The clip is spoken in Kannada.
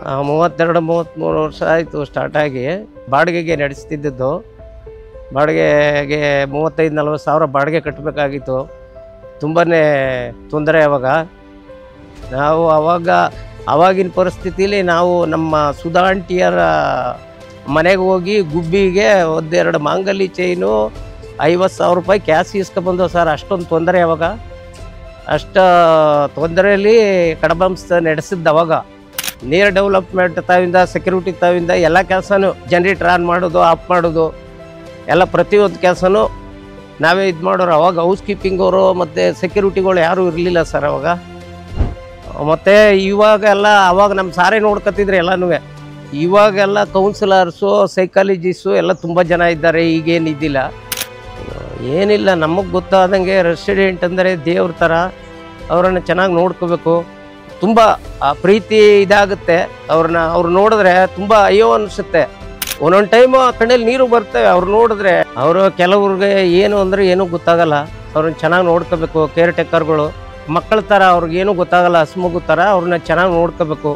32-33 ವರ್ಷ ಆಯಿತು ಸ್ಟಾರ್ಟ್ ಆಗಿ. ಬಾಡಿಗೆಗೆ ನಡೆಸ್ತಿದ್ದದ್ದು. ಬಾಡಿಗೆಗೆ 35-40 ಸಾವಿರ ಬಾಡಿಗೆ ಕಟ್ಟಬೇಕಾಗಿತ್ತು. ತುಂಬಾ ತೊಂದರೆ ಅವಾಗ. ನಾವು ಆವಾಗಿನ ಪರಿಸ್ಥಿತಿಲಿ ನಾವು ನಮ್ಮ ಸುಧಾ ಆಂಟಿಯರ ಮನೆಗೆ ಹೋಗಿ ಗುಬ್ಬಿಗೆ 1-2 ಮಾಂಗಲ್ಯ ಚೈನು 50,000 ರೂಪಾಯಿ ಕ್ಯಾಶ್ ಇಸ್ಕೊಬಂದು ಸರ್. ಅಷ್ಟೊಂದು ತೊಂದರೆ ಅವಾಗ. ಅಷ್ಟು ತೊಂದರೆಯಲ್ಲಿ ಕಡಬಂಸ ನಡೆಸಿದ್ದು ಅವಾಗ. ನೀರು ಡೆವಲಪ್ಮೆಂಟ್ ತಾವಿಂದ, ಸೆಕ್ಯೂರಿಟಿ ತಾವಿಂದ ಎಲ್ಲ ಕೆಲಸನೂ ಜನ್ರೇಟರ್ ಆನ್ ಮಾಡೋದು, ಆಫ್ ಮಾಡೋದು ಎಲ್ಲ ಪ್ರತಿಯೊಂದು ಕೆಲಸನೂ ನಾವೇ ಇದು ಮಾಡೋರು. ಅವಾಗ ಹೌಸ್ ಕೀಪಿಂಗ್ ಅವರು ಮತ್ತು ಸೆಕ್ಯೂರಿಟಿಗಳು ಯಾರೂ ಇರಲಿಲ್ಲ ಸರ್ ಅವಾಗ. ಮತ್ತು ಇವಾಗೆಲ್ಲ ಅವಾಗ ನಮ್ಮ ಸಾರೇ ನೋಡ್ಕೊತಿದ್ರು ಎಲ್ಲನೂ. ಇವಾಗೆಲ್ಲ ಕೌನ್ಸಿಲರ್ಸು, ಸೈಕಾಲಜಿಸ್ಟು ಎಲ್ಲ ತುಂಬ ಜನ ಇದ್ದಾರೆ. ಈಗೇನಿದ್ದಿಲ್ಲ, ಏನಿಲ್ಲ. ನಮಗೆ ಗೊತ್ತಾದಂಗೆ ರೆಸಿಡೆಂಟ್ ಅಂದರೆ ದೇವ್ರ ಥರ. ಅವರನ್ನು ಚೆನ್ನಾಗಿ ನೋಡ್ಕೋಬೇಕು. ತುಂಬ ಪ್ರೀತಿ ಇದಾಗುತ್ತೆ ಅವ್ರು ನೋಡಿದ್ರೆ. ತುಂಬ ಅಯ್ಯೋ ಅನಿಸುತ್ತೆ. ಒಂದೊಂದು ಟೈಮು ಕಣ್ಣಲ್ಲಿ ನೀರು ಬರ್ತವೆ ಅವ್ರು ನೋಡಿದ್ರೆ. ಅವರು ಕೆಲವ್ರಿಗೆ ಏನು ಅಂದರೆ ಏನೂ ಗೊತ್ತಾಗಲ್ಲ. ಅವ್ರನ್ನ ಚೆನ್ನಾಗಿ ನೋಡ್ಕೋಬೇಕು. ಕೇರ್ ಟೇಕರ್ಗಳು ಮಕ್ಕಳ ಥರ ಅವ್ರಿಗೇನು ಗೊತ್ತಾಗಲ್ಲ. ಹಸ್ಮಗು ಥರ ಅವ್ರನ್ನ ಚೆನ್ನಾಗಿ ನೋಡ್ಕೋಬೇಕು.